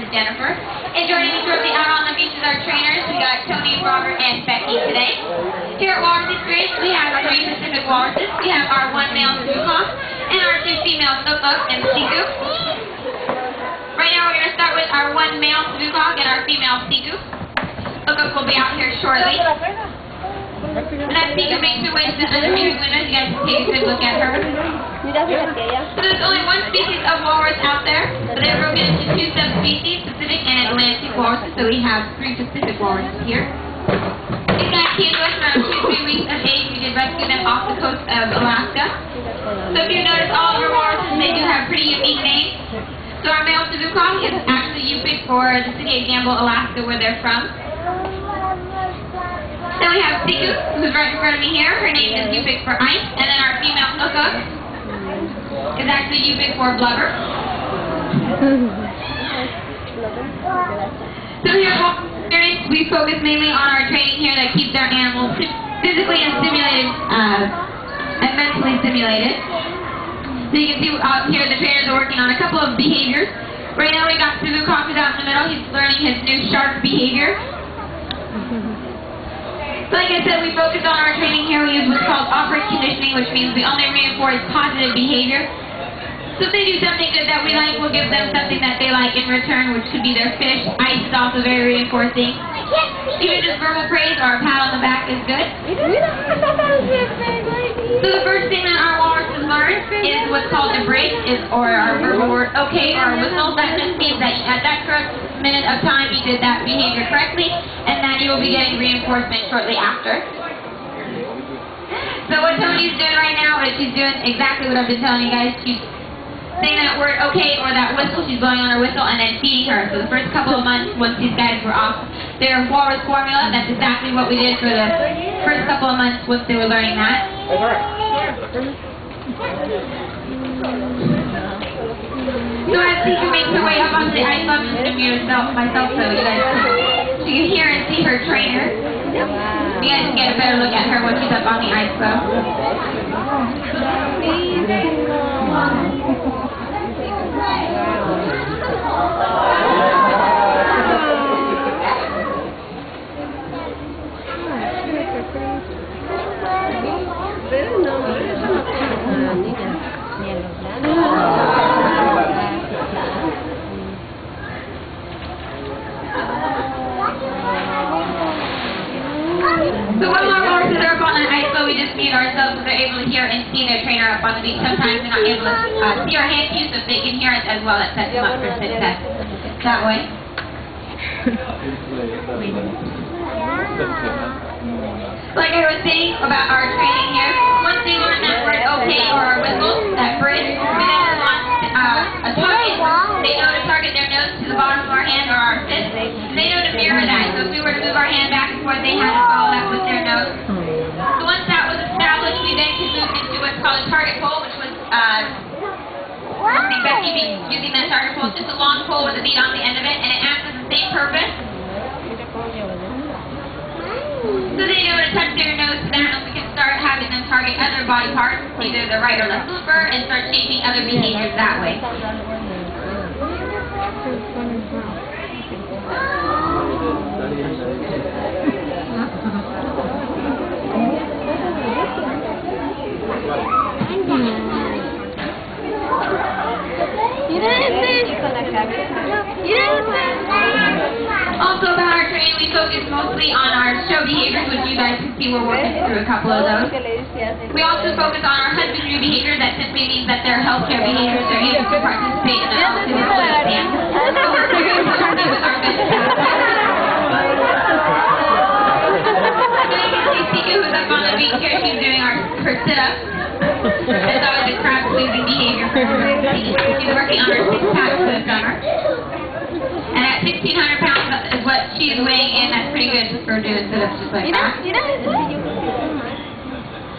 is Jennifer. And joining me shortly out on the beach is our trainers. We got Tony, Robert, and Becky today. Here at Walrus Experience, we have 3 Pacific Walruses. We have our 1 male Sukuk and our 2 female Sukuk and Siku. Right now we're going to start with our 1 male Sukuk and our female Siku. Sukuk will be out here shortly. And that Siku makes her way to the underviewing window. You guys can take a good look at her. So there's only 1 species of walrus out there, but they're broken into 2 subspecies, Pacific and Atlantic walruses, so we have 3 Pacific walruses here. These guys came to us around 2-3 weeks of age. We did rescue them off the coast of Alaska. So if you notice, all of our walruses, they do have pretty unique names. So our male Sukuk is actually Yupik for the city of Gamble, Alaska, where they're from. Then we have Siku, who's right in front of me here. Her name is Yupik for ice. And then our female Sukuk is actually Yupik for blubber. So here at Walrus Experience, we focus mainly on our training here that keeps our animals physically and stimulated and mentally stimulated. So you can see out here the trainers are working on a couple of behaviors. Right now we got Sukuk out in the middle. He's learning his new shark behavior. So like I said, we focus on our training here. We use what's called operant conditioning, which means we only reinforce positive behavior. So if they do something good that we like, we'll give them something that they like in return, which could be their fish. Ice is also very reinforcing. Even just verbal praise or a pat on the back is good. So the first thing that our walruses learn is what's called a break, or our verbal word okay or a whistle. That just means that at that correct minute of time you did that behavior correctly, and that you will be getting reinforcement shortly after. So what Tony's doing right now is she's doing exactly what I've been telling you guys. She's saying that word okay or that whistle. She's blowing on her whistle and then feeding her. So the first couple of months, once these guys were off their walrus formula, that's exactly what we did for the first couple of months once they were learning that. So as Siku makes her way up onto the ice, I'm just going to mute myself so you guys can hear and see her trainer. You guys can get a better look at her when she's up on the ice floe. So while our walruses are up on the ice floe, we just mute ourselves so they're able to hear and see their trainer up on the beach. Sometimes they're not able to see our hand cues, so if they can hear us as well, that sets them up for success that way. Like I was saying about our training here, once they learn that word okay or our whistle, that bridge, we then move on a target. They know to target their nose to the bottom of our hand or our fist. They know to mirror that. So if we were to move our hand back and forth, they had to follow that with their nose. So once that was established, we then could move into what's called a target pole, which was Becky using that target pole. It's just a long pole with a bead on the end of it, and it acts as the same purpose. So they know to touch their nose to that, and we can start having them target other body parts, either the right or left flipper, and start shaping other behaviors that way. Also about our training, we focus mostly on our show behaviors, which you guys can see we're working through a couple of those. We also focus on our husbandry behaviors. That simply means that they're healthcare behaviors. They're able to participate in the physical exam. So we're very happy with our good staff. And you can see Siku, who's up on the beach here. She's doing her sit-ups. It's always a crowd-pleasing behavior for her. She's working on her 6-pack for the summer. And at 1,600 pounds is what she's weighing in. That's pretty good for doing sit-ups just like that.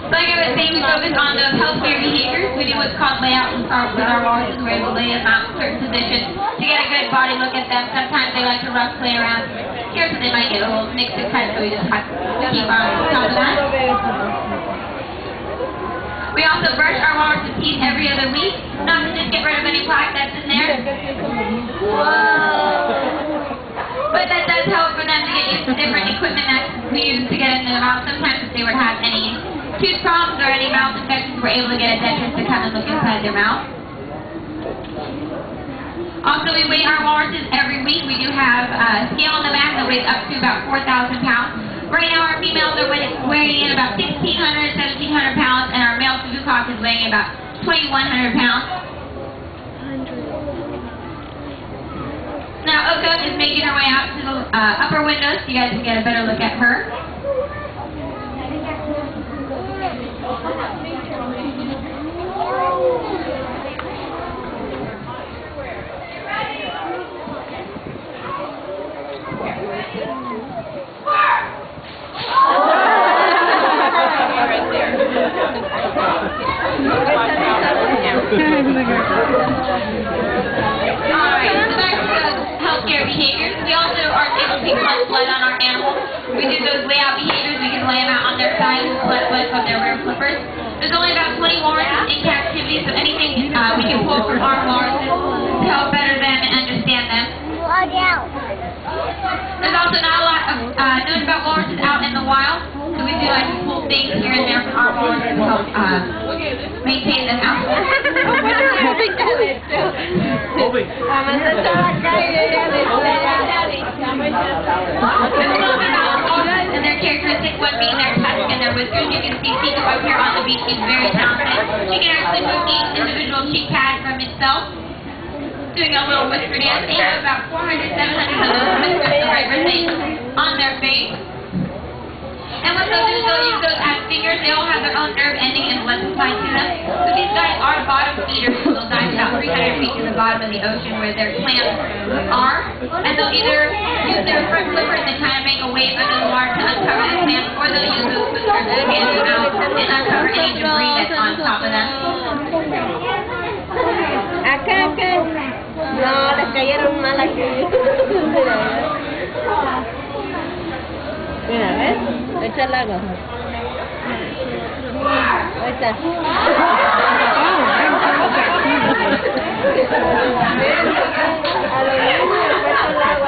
So like I was saying, we focus on those healthcare behaviors. We do what's called layout with our walruses. We're able to lay them out in certain positions to get a good body look at them. Sometimes they like to rough play around here, so they might get a little mixed and cut, so we just have to keep on top of that. We also brush our walrus' teeth every other week, not to just get rid of any plaque that's in there. Whoa! use different equipment that we use to get into the mouth. Sometimes if they would have any tooth problems or any mouth infections, we're able to get a dentist to come and look inside their mouth. Also, we weigh our walruses every week. We do have a scale on the back that weighs up to about 4,000 pounds. Right now, our females are weighing in about 1,600, 1,700 pounds, and our male Suzucock is weighing about 2,100 pounds. Now, Oko is making her way out to the upper window so you guys can get a better look at her. Alright, so back to the healthcare behaviors. We also are able to take blood on our animals. We do those layout behaviors. We can lay them out on their side and collect blood from their rear flippers. There's only about 20 walruses in captivity, so anything we can pull from our walruses to help better them and understand them. There's also not a lot of news about walruses out in the wild, so we do like to pull things here and there from our walruses to help maintain them out. And their characteristic would be their tusk and their whiskers. You can see Tico up here on the beach. She's very talented. She can actually move each individual cheek pad from itself, doing a little whisper dance. They have about 400, 700 of those whiskers on their face. And what they'll do is they'll use those as fingers. They all have their own nerve ending and blood supply to them. So these guys are bottom feeders. So they'll dive about 300 feet to the bottom of the ocean where their clams are. And they'll either use their front flippers and kind of make a wave under the water to uncover the clams, or they'll use those whiskers to get them out and uncover any debris that's on top of them. Acá. No, les cayeron mal aquí. Mira, ¿ves? Echa el agua. Ahí está.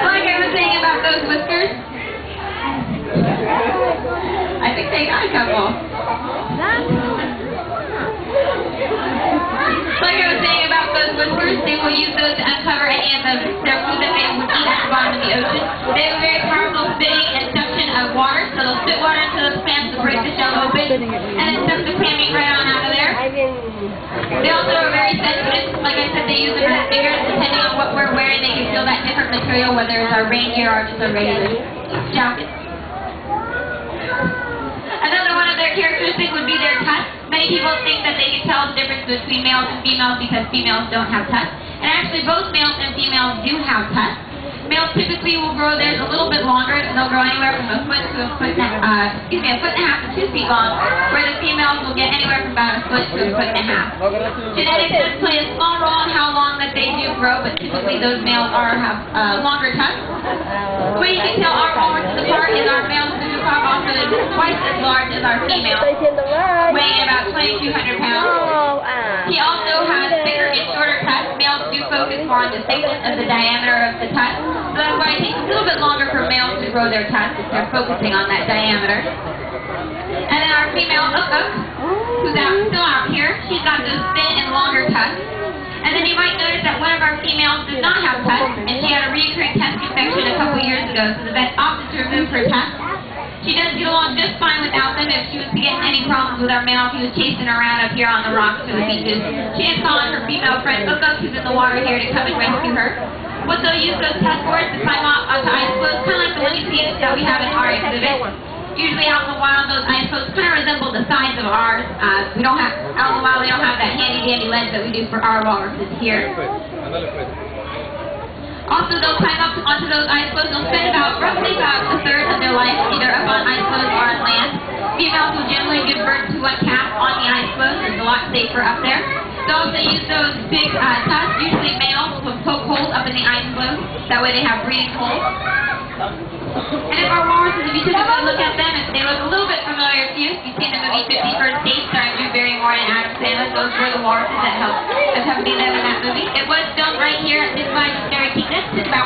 Like I was saying about those whiskers, I think they got a couple. Like I was saying about those whiskers, they will use those to uncover any of their food that they would eat at the bottom of the ocean. They have a very powerful spitting and suction of water, so they'll spit water into those clams to break the shell open, and then suck the clam meat right on out of there. They also are very sensitive. Like I said, they use them as fingers. Depending on what we're wearing, they can feel that different material, whether it's our rain gear or just a regular jacket. Another one of their characteristics would be their tusk. Many people think that they can tell the difference between males and females because females don't have tusks. And actually, both males and females do have tusks. Males typically will grow theirs a little bit longer. They'll grow anywhere from a foot to a foot and a half to 2 feet long, where the females will get anywhere from about a foot to a foot and a half. Genetics does play a small role in how long that they do grow, but typically those males have longer tusks. The way you can tell our walruses apart is our male Suzucock also is twice as large as our female, weighing about 2,200 pounds. He also has thicker and shorter tusks. Males do focus more on the thickness of the diameter of the tusk. So that's why it takes a little bit longer for males to grow their tusks if they're focusing on that diameter. And then our female Oko, who's still out here, she's got those thin and longer tusks. And then you might notice that one of our females does not have tusks, and she had a recurring tusk infection a couple years ago, so the vet opted to remove her tusks. She does get along just fine without them. If she was to get any problems with our male, if he was chasing her around up here on the rocks or the beaches, she is calling her female friend Oko, who's in the water here, to come and rescue her. What they'll use those tusk for is to climb up onto ice floes, kind of like the one you see that we have in our exhibit. Usually out in the wild, those ice floes kind of resemble the size of ours. Out in the wild, they don't have that handy-dandy ledge that we do for our walruses here. Also, they'll climb up onto those ice floes. They'll spend roughly about a third of their life either up on ice floes or on land. Females will generally give birth to one calf on the ice floes. It's a lot safer up there. They'll also use those big tusks. Usually males will poke holes up in the ice floes. That way they have breathing holes. And if our walruses, if you took a good look at them, if they look a little bit familiar to you, you've seen the movie 50 First Dates starring Drew Barrymore and Adam Sandler. Those were the walruses that helped accompany them in that movie. It was filmed right here at this Legendary Kingdom. It's about